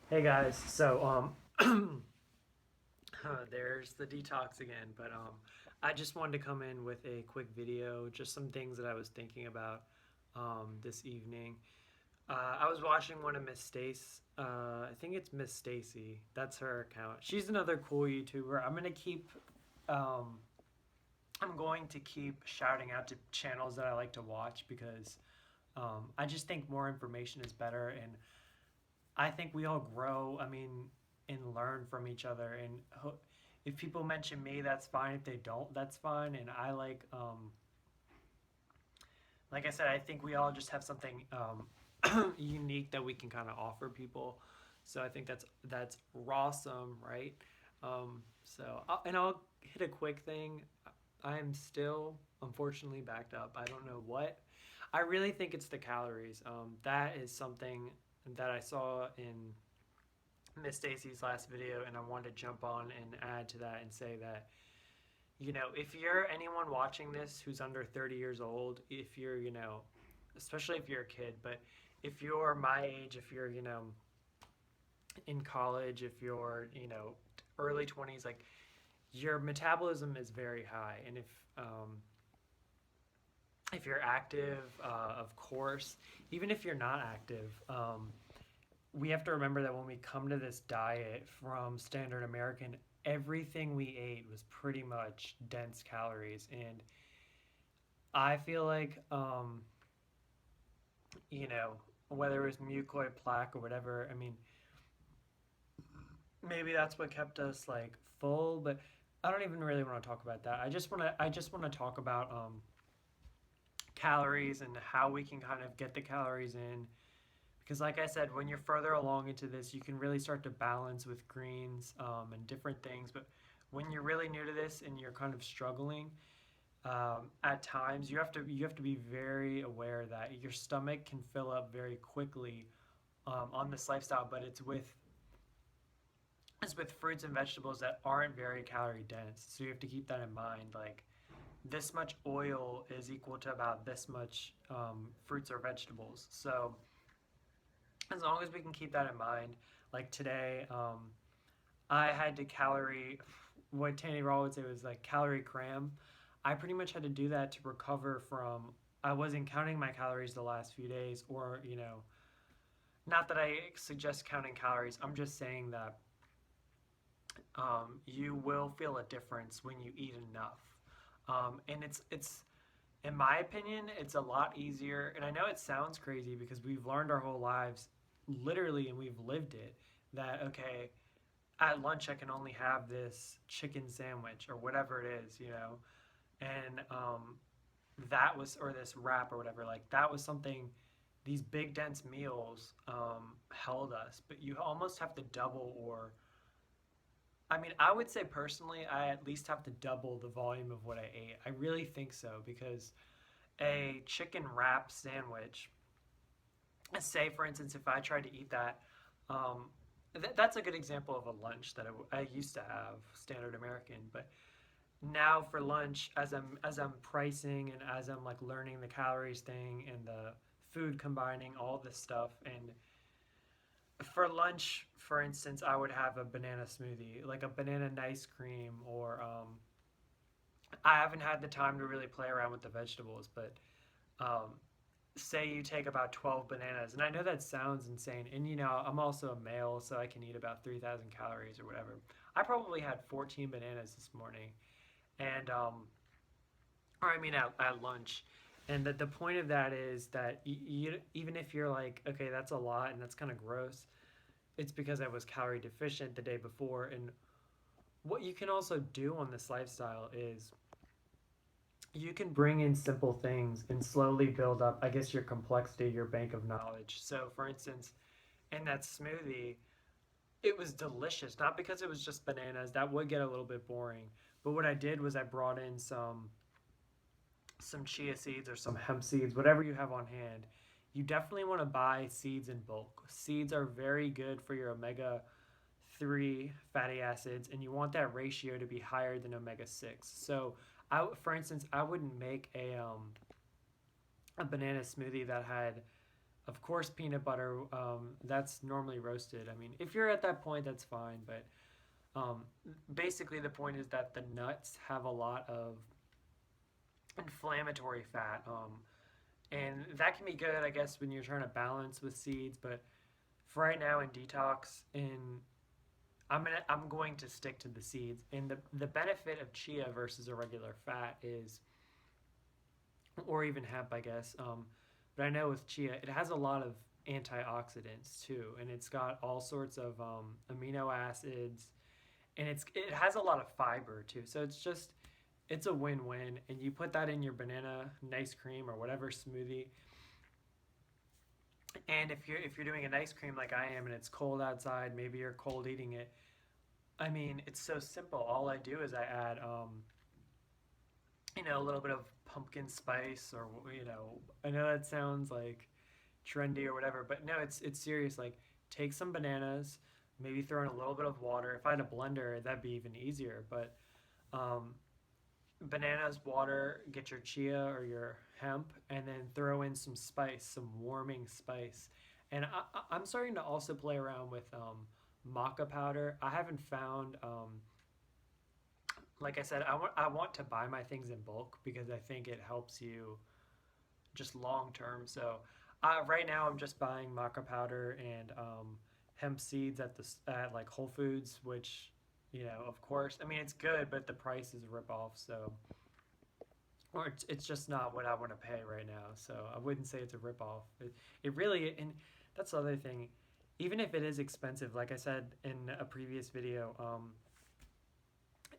Hey guys, there's the detox again, but I just wanted to come in with a quick video, just some things that I was thinking about this evening. I was watching one of Miss Stace. I think it's Miss Stacy. That's her account. She's another cool YouTuber. Um, I'm going to keep shouting out to channels that I like to watch because I just think more information is better, and I think we all grow. I mean, and learn from each other. And if people mention me, that's fine. If they don't, that's fine. And like I said, I think we all just have something unique that we can kind of offer people. So I think that's awesome, right? I'll hit a quick thing. I'm still unfortunately backed up. I don't know what. I really think it's the calories. That is something that I saw in Miss Stacy's last video, and I wanted to jump on and add to that and say that, if you're anyone watching this who's under 30 years old, if you're, especially if you're a kid, but if you're my age, if you're, in college, if you're, early 20s, like your metabolism is very high. And if you're active, of course, even if you're not active, we have to remember that when we come to this diet from Standard American, everything we ate was pretty much dense calories. And I feel like, you know, whether it was mucoid plaque or whatever, I mean, maybe that's what kept us like full, but I don't even really want to talk about that. I just want to talk about calories and how we can kind of get the calories in. Because, like I said, when you're further along into this, you can really start to balance with greens and different things. But when you're really new to this and you're kind of struggling, at times you have to be very aware that your stomach can fill up very quickly on this lifestyle. But it's with fruits and vegetables that aren't very calorie dense. So you have to keep that in mind. Like this much oil is equal to about this much fruits or vegetables. So as long as we can keep that in mind, like today, I had to calorie, what Tanny Raw would say was like calorie cram. I pretty much had to do that to recover from, I wasn't counting my calories the last few days, or, not that I suggest counting calories. I'm just saying that you will feel a difference when you eat enough. And it's in my opinion, it's a lot easier. And I know it sounds crazy because we've learned our whole lives, literally, and we've lived it, that, okay, at lunch I can only have this chicken sandwich or whatever it is, and or this wrap or whatever, like that was something, these big dense meals held us, but you almost have to double, or I mean, I would say personally, I at least have to double the volume of what I ate. I really think so because a chicken wrap sandwich, say for instance, if I tried to eat that, um, that's a good example of a lunch that I used to have, standard American. But now for lunch, as I'm pricing and as I'm like learning the calories thing and the food combining all this stuff, and for lunch, for instance, I would have a banana smoothie, like a banana nice cream, or I haven't had the time to really play around with the vegetables, but um, say you take about 12 bananas, and I know that sounds insane, and I'm also a male, so I can eat about 3,000 calories or whatever. I probably had 14 bananas this morning, and or I mean at lunch. And the point of that is that even if you're like, okay, that's a lot and that's kind of gross, it's because I was calorie deficient the day before. And what you can also do on this lifestyle is you can bring in simple things and slowly build up, I guess, your complexity, your bank of knowledge. So, for instance, in that smoothie, it was delicious. Not because it was just bananas, that would get a little bit boring. But what I did was I brought in some chia seeds or some hemp seeds, whatever you have on hand. You definitely want to buy seeds in bulk. Seeds are very good for your omega 3 fatty acids, and you want that ratio to be higher than omega 6. So, for instance, I wouldn't make a banana smoothie that had Of course, peanut butter. That's normally roasted. I mean, if you're at that point, that's fine. But um, basically, the point is that the nuts have a lot of inflammatory fat, and that can be good, I guess, when you're trying to balance with seeds. But for right now in detox, I'm going to stick to the seeds. And the benefit of chia versus a regular fat is, or even hemp, I guess. But I know with chia, it has a lot of antioxidants too, and it's got all sorts of amino acids, and it has a lot of fiber too. So it's a win-win. And you put that in your banana nice cream or whatever smoothie. And if you're doing an ice cream like I am, and it's cold outside, maybe you're cold eating it. I mean, it's so simple. All I do is I add a little bit of pumpkin spice, or I know that sounds like trendy or whatever, but no, it's serious. Like, take some bananas, maybe throw in a little bit of water. If I had a blender, that'd be even easier. But um, bananas, water, get your chia or your hemp, and then throw in some spice, some warming spice. And I'm starting to also play around with maca powder. I haven't found like I said, I want to buy my things in bulk because I think it helps you just long term. So right now I'm just buying maca powder and hemp seeds at like Whole Foods, which of course, I mean it's good, but the price is a rip off. So or it's just not what I want to pay right now. So I wouldn't say it's a rip off. It really, and that's the other thing. Even if it is expensive, like I said in a previous video,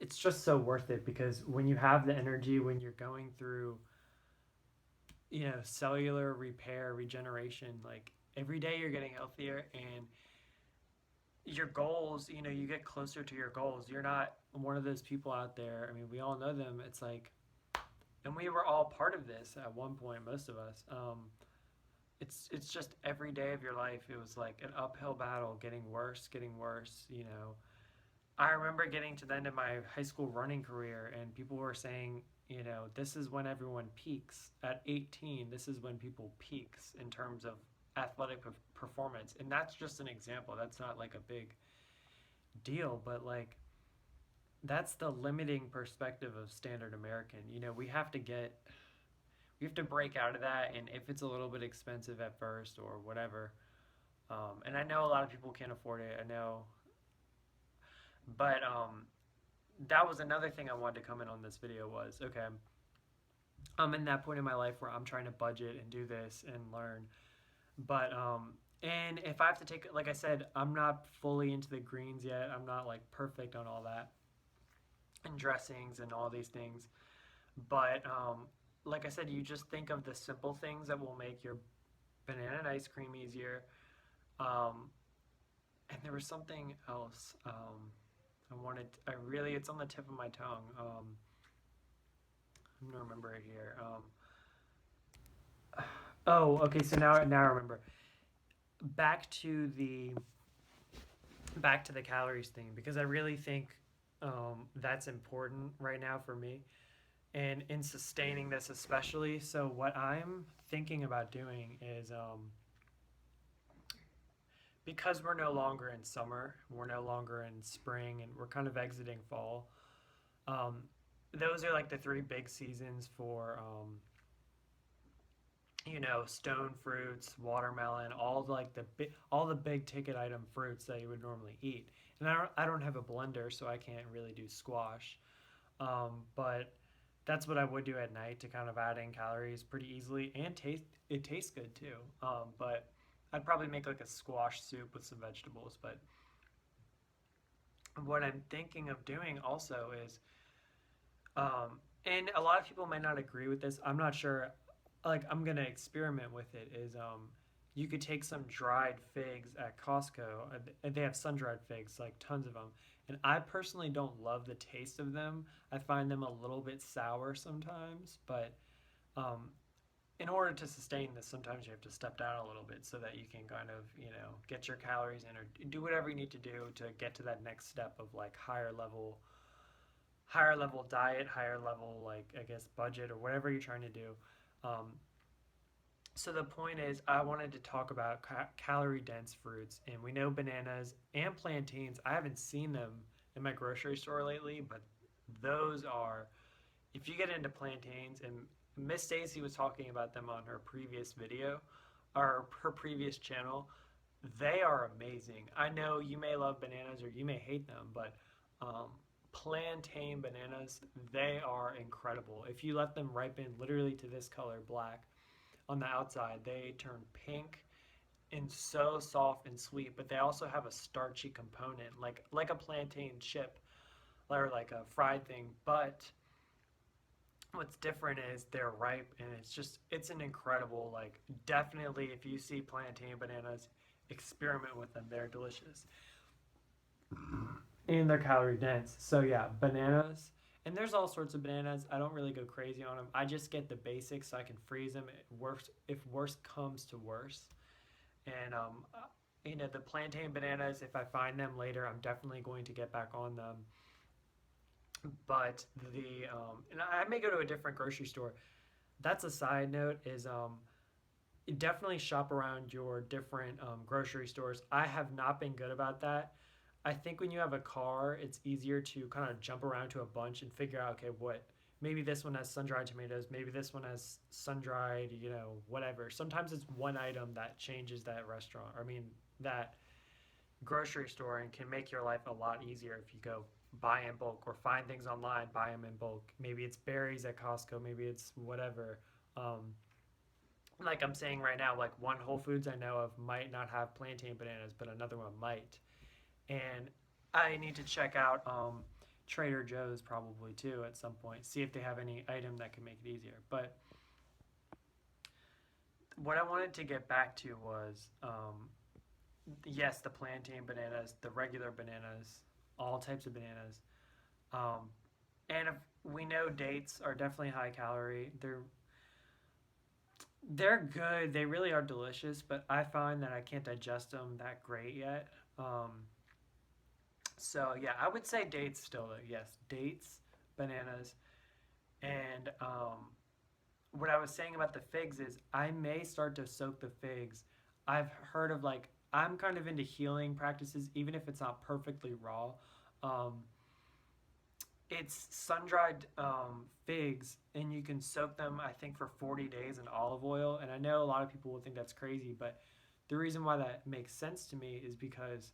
it's just so worth it because when you have the energy, when you're going through, cellular repair, regeneration, like every day you're getting healthier and your goals, you get closer to your goals. You're not one of those people out there. I mean, we all know them. It's like, and we were all part of this at one point, most of us. It's just every day of your life, it was like an uphill battle, getting worse. I remember getting to the end of my high school running career, and people were saying, this is when everyone peaks. At 18, this is when people peaks in terms of athletic performance. And that's just an example. That's not like a big deal, but like that's the limiting perspective of standard American. We have to break out of that, and if it's a little bit expensive at first or whatever, and I know a lot of people can't afford it. I know, but that was another thing I wanted to comment on this video was, okay, I'm in that point in my life where I'm trying to budget and do this and learn. But and if I have to take, like I said, I'm not fully into the greens yet. I'm not like perfect on all that and dressings and all these things. But like I said, you just think of the simple things that will make your banana and ice cream easier. Um, and there was something else. It's on the tip of my tongue. I'm gonna remember it here. Oh, okay. So now I remember. Back to the back to the calories thing because I really think that's important right now for me and in sustaining this especially. So what I'm thinking about doing is because we're no longer in summer, we're no longer in spring, and we're kind of exiting fall. Um, those are like the three big seasons for stone fruits, watermelon, all the big ticket item fruits that you would normally eat. And I don't have a blender, so I can't really do squash. But that's what I would do at night to kind of add in calories pretty easily and it tastes good too. But I'd probably make like a squash soup with some vegetables. But what I'm thinking of doing also is and a lot of people might not agree with this. I'm not sure. Like I'm gonna experiment with it. Is you could take some dried figs at Costco. And they have sun dried figs, like tons of them. And I personally don't love the taste of them. I find them a little bit sour sometimes. But um, in order to sustain this, sometimes you have to step down a little bit so that you can kind of get your calories in or do whatever you need to do to get to that next step of like higher level diet, higher level like I guess budget or whatever you're trying to do. Um, So the point is, I wanted to talk about calorie dense fruits, and we know bananas and plantains. I haven't seen them in my grocery store lately, but those are. If you get into plantains, and Miss Stacy was talking about them on her previous video, or her previous channel, they are amazing. I know you may love bananas or you may hate them, but um, plantain bananas, they are incredible. If you let them ripen literally to this color, black, on the outside, they turn pink and so soft and sweet, but they also have a starchy component, like a plantain chip or like a fried thing. But what's different is they're ripe, and it's an incredible, like, definitely if you see plantain bananas, experiment with them. They're delicious and they're calorie dense. So yeah, bananas. And there's all sorts of bananas. I don't really go crazy on them. I just get the basics so I can freeze them. If worse comes to worse. And the plantain bananas. If I find them later, I'm definitely going to get back on them. But and I may go to a different grocery store. That's a side note. Is definitely shop around your different grocery stores. I have not been good about that. I think when you have a car, it's easier to kind of jump around to a bunch and figure out, okay, what maybe this one has sun-dried tomatoes, maybe this one has sun-dried, whatever. Sometimes it's one item that changes that restaurant, or I mean that grocery store, and can make your life a lot easier if you go buy in bulk or find things online, buy them in bulk. Maybe it's berries at Costco, maybe it's whatever. Like I'm saying right now, like one Whole Foods I know of might not have plantain bananas, but another one might. And I need to check out Trader Joe's probably too at some point, see if they have any item that can make it easier. But what I wanted to get back to was yes, the plantain bananas, the regular bananas, all types of bananas. Um, and if we know dates are definitely high calorie. They're good. They really are delicious, but I find that I can't digest them that great yet. So yeah, I would say dates still though. Yes, dates, bananas, and what I was saying about the figs is I may start to soak the figs. I've heard of like I'm kind of into healing practices, even if it's not perfectly raw. Um, it's sun-dried figs, and you can soak them, I think, for 40 days in olive oil. And I know a lot of people will think that's crazy, but the reason why that makes sense to me is because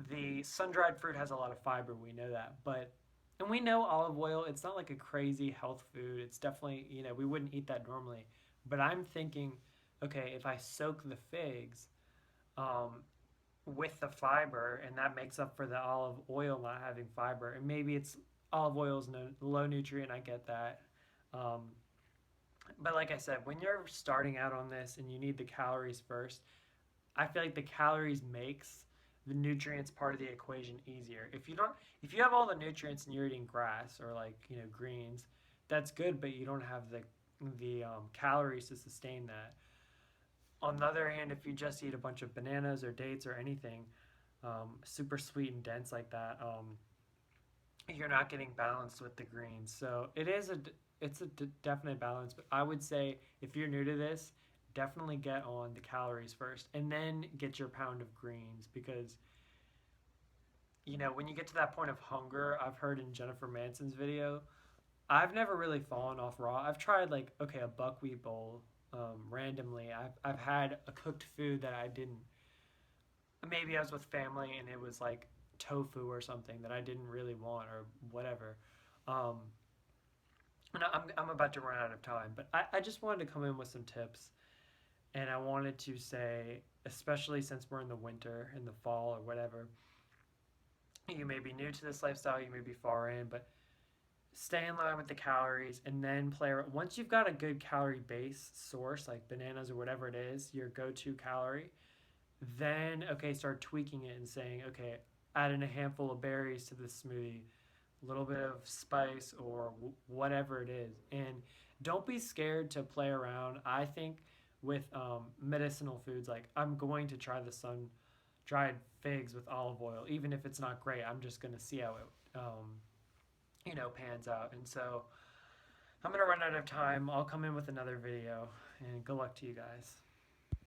the sun-dried fruit has a lot of fiber. We know that, but and we know olive oil. It's not like a crazy health food. It's definitely we wouldn't eat that normally. But I'm thinking, okay, if I soak the figs, um, with the fiber, and that makes up for the olive oil not having fiber. And maybe it's olive oil is no, low nutrient. I get that. Um, but like I said, when you're starting out on this and you need the calories first, I feel like the calories makes the nutrients part of the equation easier. If you have all the nutrients and you're eating grass or like greens, that's good, but you don't have the calories to sustain that. On the other hand, if you just eat a bunch of bananas or dates or anything super sweet and dense like that, you're not getting balanced with the greens. So it's a definite balance. But I would say if you're new to this, definitely get on the calories first, and then get your pound of greens because when you get to that point of hunger, I've heard in Jennifer Manson's video, I've never really fallen off raw. I've tried like okay a buckwheat bowl randomly. I've had a cooked food that I didn't. Maybe I was with family and it was like tofu or something that I didn't really want or whatever. Um, and I'm about to run out of time, but I just wanted to come in with some tips, and I wanted to say, especially since we're in the winter, in the fall or whatever, you may be new to this lifestyle, you may be far in, but stay in line with the calories and then play around. Once you've got a good calorie base source like bananas or whatever it is, your go-to calorie, then okay, start tweaking it and saying, okay, add in a handful of berries to this smoothie, a little bit of spice or whatever it is. And don't be scared to play around. I think with medicinal foods, like I'm going to try the sun dried figs with olive oil, even if it's not great. I'm just going to see how it pans out. And so I'm going to run out of time. I'll come in with another video. and good luck to you guys.